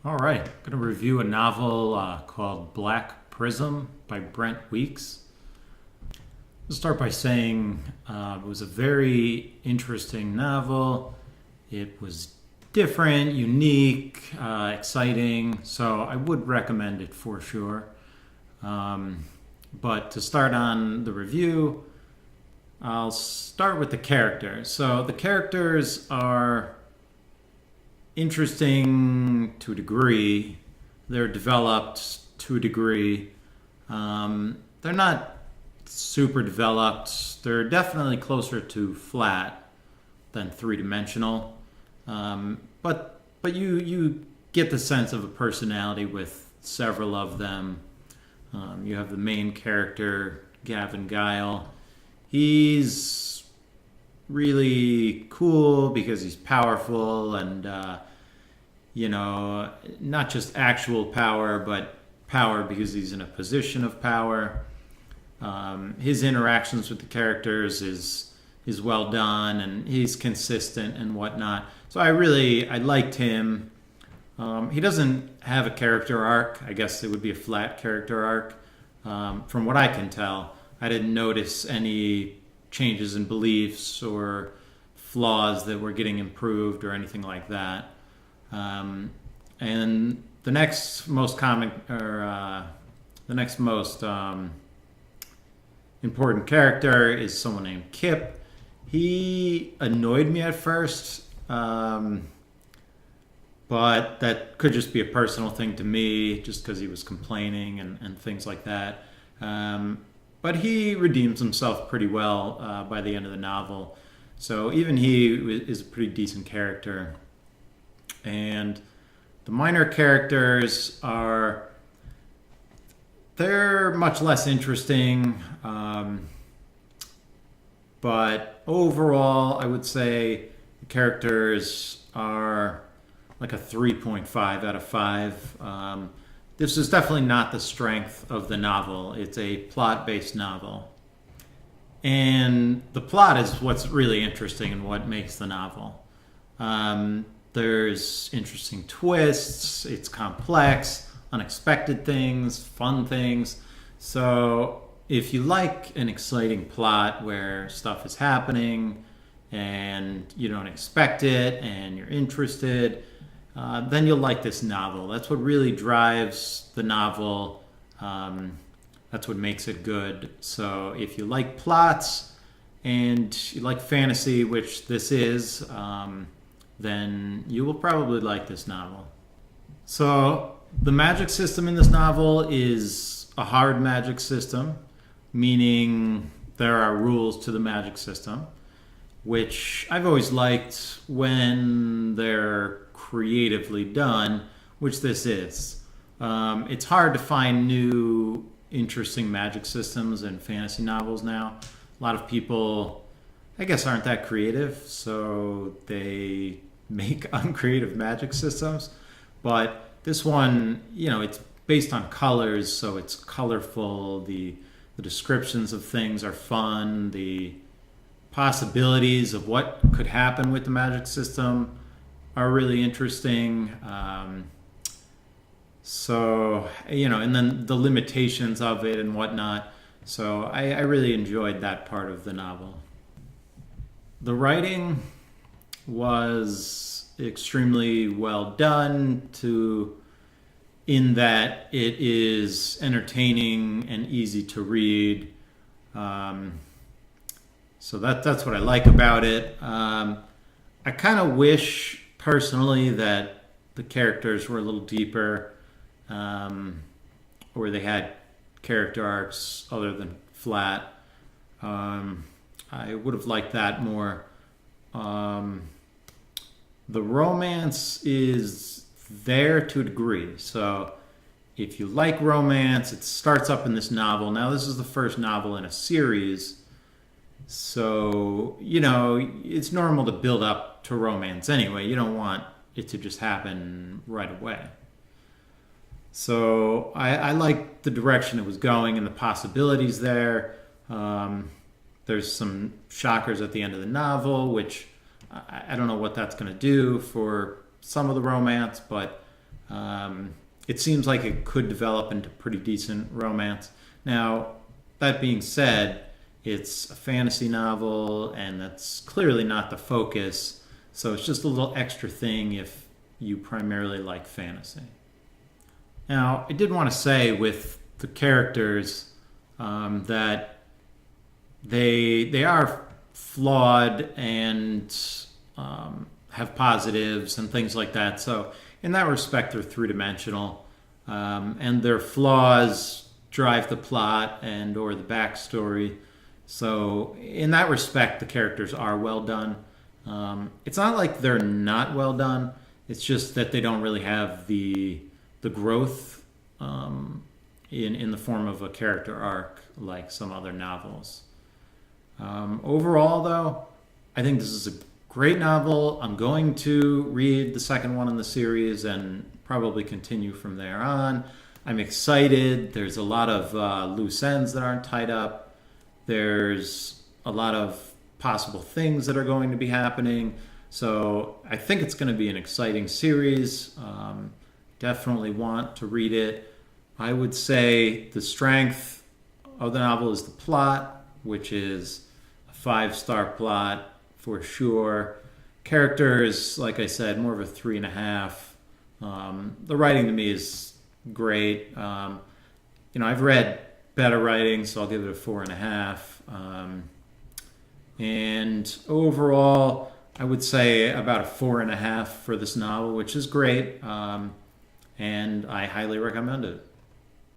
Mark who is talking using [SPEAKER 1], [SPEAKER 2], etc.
[SPEAKER 1] All right, I'm going to review a novel called Black Prism by Brent. I'll start by saying it was a very interesting novel. It was different, unique, exciting, so I would recommend it for sure. But to start on the review, I'll start with the characters. So the characters are interesting to a degree. They're developed to a degree. They're not super developed. They're definitely closer to flat than three-dimensional. But you get the sense of a personality with several of them. You have the main character, Gavin Guile. He's really cool because he's powerful and not just actual power, but power because he's in a position of power. His interactions with the characters is well done, and he's consistent and whatnot. So I liked him. He doesn't have a character arc. I guess it would be a flat character arc. From what I can tell, I didn't notice any changes in beliefs or flaws that were getting improved or anything like that. And the next most common, or the next most important character is someone named Kip. He annoyed me at first, but that could just be a personal thing to me, just because he was complaining and things like that. But he redeems himself pretty well by the end of the novel. So even he is a pretty decent character. And the minor characters they're much less interesting. But overall, I would say the characters are like a 3.5 out of 5. This is definitely not the strength of the novel. It's a plot-based novel. And the plot is what's really interesting and what makes the novel. There's interesting twists, it's complex, unexpected things, fun things. So if you like an exciting plot where stuff is happening and you don't expect it and you're interested, then you'll like this novel. That's what really drives the novel. That's what makes it good. So if you like plots and you like fantasy, which this is, then you will probably like this novel. So the magic system in this novel is a hard magic system, meaning there are rules to the magic system, which I've always liked when they're creatively done, which this is. It's hard to find new, interesting magic systems in fantasy novels now. A lot of people, I guess, aren't that creative, so they make uncreative magic systems. But this one, it's based on colors, so it's colorful. The descriptions of things are fun. The possibilities of what could happen with the magic system are really interesting. And then the limitations of it and whatnot. So I really enjoyed that part of the novel. The writing was extremely well done in that it is entertaining and easy to read. So that's what I like about it. I kind of wish personally that the characters were a little deeper, or they had character arcs other than flat. I would have liked that more. The romance is there to a degree. So if you like romance, it starts up in this novel. Now, this is the first novel in a series. So, it's normal to build up to romance anyway. You don't want it to just happen right away. So I like the direction it was going and the possibilities there. There's some shockers at the end of the novel, which I don't know what that's going to do for some of the romance, but It seems like it could develop into pretty decent romance. Now, that being said, it's a fantasy novel, and that's clearly not the focus. So it's just a little extra thing if you primarily like fantasy. Now, I did want to say with the characters that they are flawed and have positives and things like that. So in that respect, they're three-dimensional, and their flaws drive the plot and or the backstory. So in that respect, the characters are well done. It's not like they're not well done. It's just that they don't really have the growth in the form of a character arc like some other novels. Overall, though, I think this is a great novel. I'm going to read the second one in the series and probably continue from there on. I'm excited. There's a lot of loose ends that aren't tied up. There's a lot of possible things that are going to be happening. So I think it's going to be an exciting series. Definitely want to read it. I would say the strength of the novel is the plot, which is a 5-star plot for sure. Characters, like I said, more of a 3.5. The writing to me is great. I've read better writing, so I'll give it a 4.5. And overall, I would say about a 4.5 for this novel, which is great. And I highly recommend it.